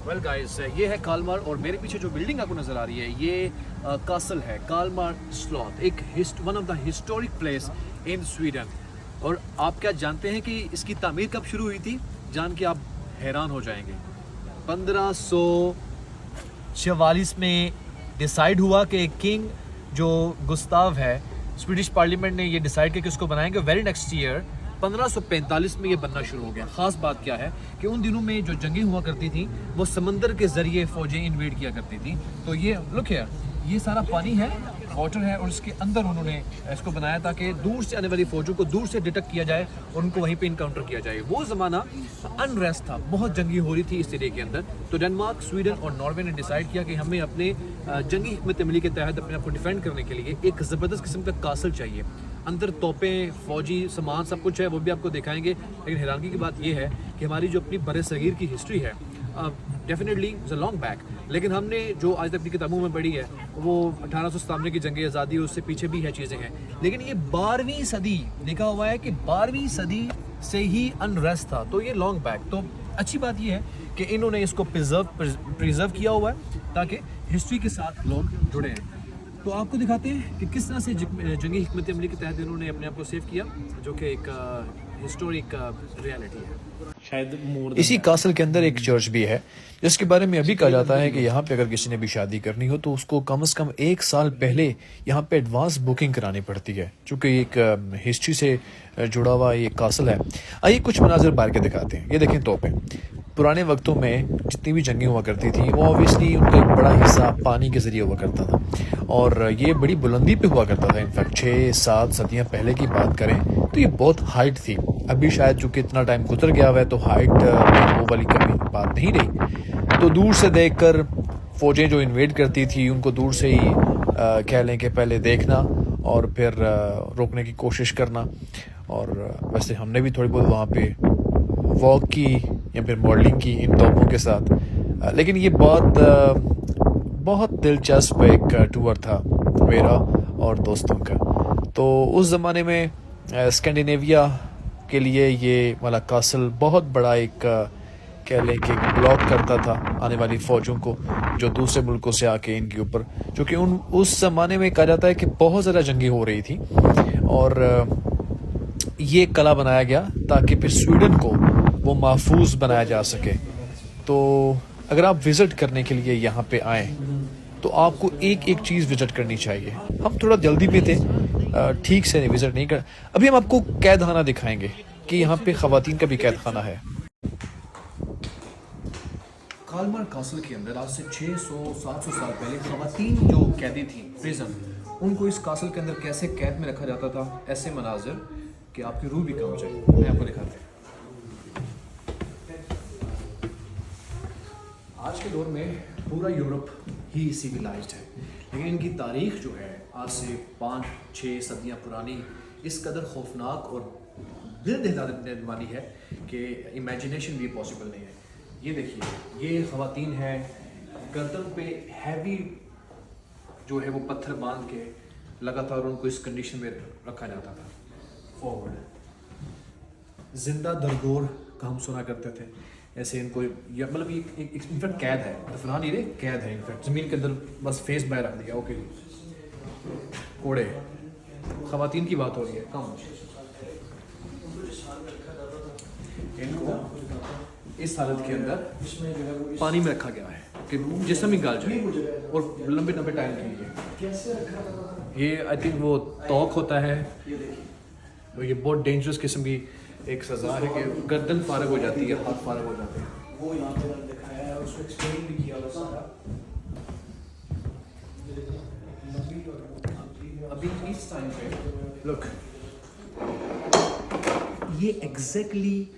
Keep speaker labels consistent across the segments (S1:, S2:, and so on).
S1: Well guys, ये है Kalmar और मेरे पीछे जो बिल्डिंग आपको नज़र आ रही है ये कासल है, कालमार स्लॉथ, एक one of the historic place in Sweden. और आप क्या जानते हैं कि इसकी तामीर कब शुरू हुई थी? जान के आप हैरान हो जाएंगे। 1544 में डिसाइड हुआ कि किंग जो गुस्ताव है, स्वीडिश पार्लियामेंट ने ये डिसाइड किया कि उसको बनाएंगे। वेरी नेक्स्ट ईयर 1545 में ये बनना शुरू हो गया। ख़ास बात क्या है कि उन दिनों में जो जंगें हुआ करती थी वो समंदर के ज़रिए फ़ौजें इन्वेड किया करती थी। तो ये लुक है, ये सारा पानी है, वाटर है, और इसके अंदर उन्होंने इसको बनाया ताकि दूर से आने वाली फ़ौजों को दूर से डिटेक्ट किया जाए और उनको वहीं पे इनकाउंटर किया जाए। वो ज़माना अनरेस्ट था, बहुत जंगी हो रही थी इस एरिया के अंदर। तो डेनमार्क, स्वीडन और नॉर्वे ने डिसाइड किया कि हमें अपने जंगी हिकमत अमली के तहत अपने आप को डिफेंड करने के लिए एक ज़बरदस्त किस्म का कासल चाहिए। अंदर तोपें, फौजी सामान सब कुछ है, वो भी आपको दिखाएंगे। लेकिन हैरानगी की बात यह है कि हमारी जो अपनी बड़े सगीर की हिस्ट्री है, definitely is a long back, लेकिन हमने जो आज तक अपनी किताबों में पढ़ी है वो 1897 की जंग आज़ादी, उससे पीछे भी है चीज़ें हैं। लेकिन ये 12वीं सदी लिखा हुआ है कि 12वीं सदी से ही अनरेस्ट था, तो ये लॉन्ग बैक। तो अच्छी बात ये है कि इन्होंने इसको प्रिजर्व किया हुआ है ताकि हिस्ट्री के साथ लोग जुड़े हैं। तो आपको दिखाते हैं कि किस तरह से जंगी हिकमत अमली के तहत इन्होंने अपने आप को सेव किया, जो कि एक हिस्टोरिक रियलिटी है। शायद इसी कासल के अंदर एक चर्च भी है, जिसके बारे में अभी कहा जाता है कि यहाँ पे अगर किसी ने भी शादी करनी हो तो उसको कम से कम 1 साल पहले यहाँ पे एडवांस बुकिंग करानी पड़ती है, चूँकि एक हिस्ट्री से जुड़ा हुआ ये कासल है। आइए कुछ मनाजिर बाहर के दिखाते हैं। ये देखें तोपें। पुराने वक्तों में जितनी भी जंगें हुआ करती थी वो ऑब्वियसली उनका एक बड़ा हिस्सा पानी के ज़रिए हुआ करता था, और ये बड़ी बुलंदी पे हुआ करता था। इनफैक्ट 6-7 सदियाँ पहले की बात करें तो ये बहुत हाइट थी। अभी शायद चूँकि इतना टाइम गुजर गया हुआ है तो हाइट वो वाली कभी बात नहीं रही। तो दूर से देखकर फ़ौजें जो इन्वेड करती थी उनको दूर से ही कह लें कि पहले देखना और फिर रोकने की कोशिश करना। और वैसे हमने भी थोड़ी बहुत वहाँ पे वॉक की या फिर मॉडलिंग की इन तोपों के साथ। लेकिन ये बहुत दिलचस्प एक टूर था मेरा और दोस्तों का। तो उस ज़माने में स्कैंडिनेविया के लिए ये वाला कासल बहुत बड़ा एक कह लें कि ब्लॉक करता था आने वाली फ़ौजों को जो दूसरे मुल्कों से आके इनके ऊपर, क्योंकि उस ज़माने में कहा जाता है कि बहुत ज़्यादा जंगी हो रही थी, और ये कला बनाया गया ताकि फिर स्वीडन को वो महफूज बनाया जा सके। तो अगर आप विज़िट करने के लिए यहाँ पे आएँ तो आपको एक एक चीज़ विज़िट करनी चाहिए। हम थोड़ा जल्दी में थे, ठीक से विज़िट नहीं कर। अभी हम आपको कैद खाना दिखाएंगे कि यहाँ पे ख़वातीन का भी कैद खाना है। कालमार कासल के अंदर आज से 600-700 साल पहले ख़वातीन जो कैदी थी प्रिजन, उनको इस कासल के अंदर कैसे कैद में रखा जाता था, ऐसे मनाजिर कि आपकी रूह भी कांप जाए। मैं आपको दिखाते हैं। आज के दौर में पूरा यूरोप ही सिविलाइज्ड है, लेकिन इनकी तारीख जो है आज से 5-6 सदियाँ पुरानी इस कदर खौफनाक और दिल दहला देने वाली है कि इमेजिनेशन भी पॉसिबल नहीं है। ये देखिए, ये ख़वातीन है, गर्दन पे हैवी जो है वो पत्थर बांध के लगातार उनको इस कंडीशन में रखा जाता था। फॉरवर्ड जिंदा दरगोर का हम सुना करते थे, ऐसे इनको मतलब इनफैक्ट कैद है, दफना नहीं रहे, कैद है इनफैक्ट ज़मीन के अंदर, बस फेस बाहर रख दिया। ओके, कोड़े ख़वातीन की बात हो रही है, कम इनको इस हालत के अंदर पानी में रखा गया है कि जिस्म ही गल जाए और लंबे लंबे टाइम के लिए। ये आई थिंक वो तोक होता है, तो ये बहुत डेंजरस किस्म की एक सज़ा है कि गर्दन फारग हो जाती है, हाथ फारग हो जाते हैं। वो यहाँ पे मैंने दिखाया है, उसको एक्सप्लेन भी किया हुआ सारा। अभी इस टाइम पे लुक, ये एग्जैक्टली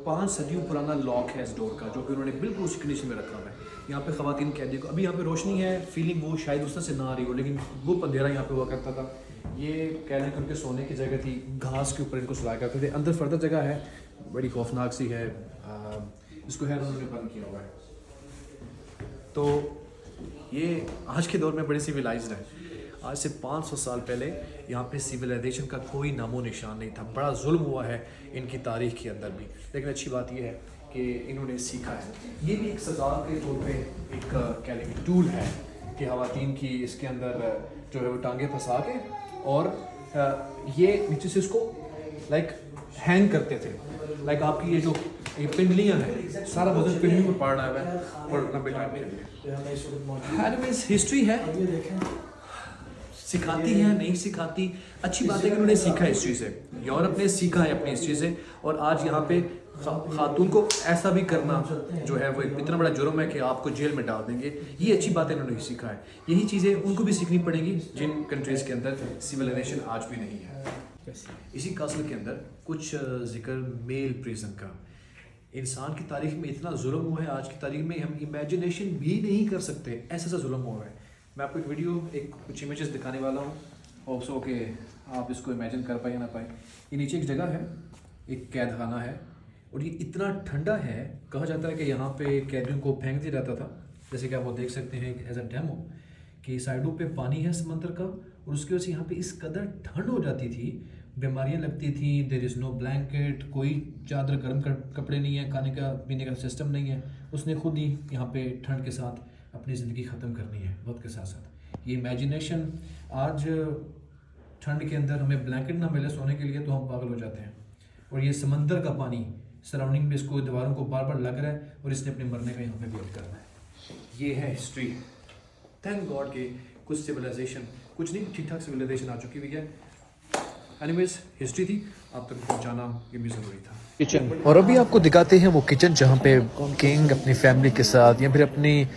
S1: 5 सदियों पुराना लॉक है इस डोर का, जो कि उन्होंने बिल्कुल उसी कंडीशन में रखा हुआ है। यहाँ पे ख़वातीन कैदी को अभी यहाँ पे रोशनी है, फीलिंग वो शायद उस तरह से ना आ रही हो, लेकिन वो अंधेरा यहाँ पे हुआ करता था। ये कह लें कि उनके सोने की जगह थी, घास के ऊपर इनको सुलाया करते थे। अंदर फर्दर जगह है, बड़ी खौफनाक सी है, इसको है उन्होंने बंद किया हुआ है। तो ये आज के दौर में बड़ी सिविलाइज्ड है। आज से 500 साल पहले यहाँ पे सिविलाइजेशन का कोई नामो निशान नहीं था। बड़ा जुल्म हुआ है इनकी तारीख के अंदर भी, लेकिन अच्छी बात यह है कि इन्होंने सीखा है। ये भी एक सजा के तौर पे एक कह लेंगे टूल है कि खवातीन की इसके अंदर जो है वो टांगे फंसा के और ये नीचे से इसको लाइक हैंग करते थे। लाइक आपकी ये जो ये पिंडलियाँ हैं सारा वजन पिंडली में पड़ रहा है और लंबे टाइम के लिए। हिस्ट्री है, सिखाती है नहीं सिखाती, अच्छी बात है कि उन्होंने सीखा हिस्ट्री से, यूरोप ने सीखा है अपनी हिस्ट्री से। और आज यहाँ पे खातून को ऐसा भी करना जो है वो इतना बड़ा जुर्म है कि आपको जेल में डाल देंगे। ये अच्छी बात है इन्होंने सीखा है। यही चीज़ें उनको भी सीखनी पड़ेंगी जिन कंट्रीज़ के अंदर सिविलाइजेशन आज भी नहीं है। इसी कासल के अंदर कुछ जिक्र मेल प्रिजन का। इंसान की तारीख में इतना जुल्म हुआ है, आज की तारीख में हम इमेजिनेशन भी नहीं कर सकते, ऐसा सा जुल्म हुआ है। मैं आपको एक वीडियो कुछ इमेजेस दिखाने वाला हूँ, होप्स हो कि आप इसको इमेजिन कर पाए या ना पाए। ये नीचे एक जगह है, एक कैद खाना है और ये इतना ठंडा है, कहा जाता है कि यहाँ पे कैदियों को फेंक दिया जाता था। जैसे कि आप वो देख सकते हैं एज अ डेमो कि साइडों पे पानी है समंदर का और उसकी वजह से यहाँ पे इस कदर ठंड हो जाती थी, बीमारियाँ लगती थी। देयर इज़ नो ब्लैंकेट, कोई चादर गर्म कपड़े नहीं है, खाने का पीने का सिस्टम नहीं है। उसने खुद ही यहाँ पे ठंड के साथ अपनी ज़िंदगी ख़त्म करनी है वक्त के साथ साथ। ये इमेजिनेशन, आज ठंड के अंदर हमें ब्लैंकेट ना मिले सोने के लिए तो हम पागल हो जाते हैं। और ये समंदर का पानी सराउंडिंग में इसको दीवारों को बार बार लग रहा है और इसने अपने मरने का यहाँ पे वेट करना है। ये है हिस्ट्री। थैंक गॉड के कुछ सिविलाइजेशन, कुछ नहीं ठीक ठाक सिविलाइजेशन आ चुकी हुई है। एनीवेज हिस्ट्री थी, आप तक पहुँचाना ये भी ज़रूरी था।
S2: किचन, और अभी आपको दिखाते हैं वो किचन जहाँ पे किंग अपनी फैमिली के साथ या फिर अपनी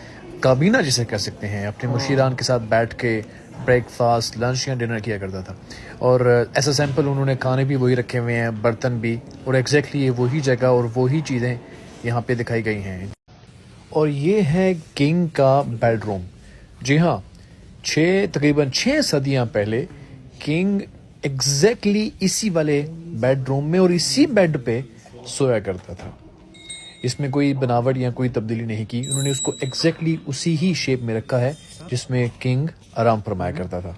S2: काबीना जिसे कह सकते हैं अपने मुशीरान के साथ बैठ के ब्रेकफास्ट, लंच या डिनर किया करता था। और ऐसा सैंपल उन्होंने खाने भी वही रखे हुए हैं, बर्तन भी, और एग्जैक्टली ये वही जगह और वही चीज़ें यहाँ पे दिखाई गई हैं। और ये है किंग का बेडरूम। जी हाँ, तकरीबन 6 सदियाँ पहले किंग एग्जैक्टली इसी वाले बेडरूम में और इसी बेड पे सोया करता था। इसमें कोई बनावट या कोई तब्दीली नहीं की, उन्होंने उसको एग्जैक्टली उसी ही शेप में रखा है जिसमें किंग आराम फरमाया करता था।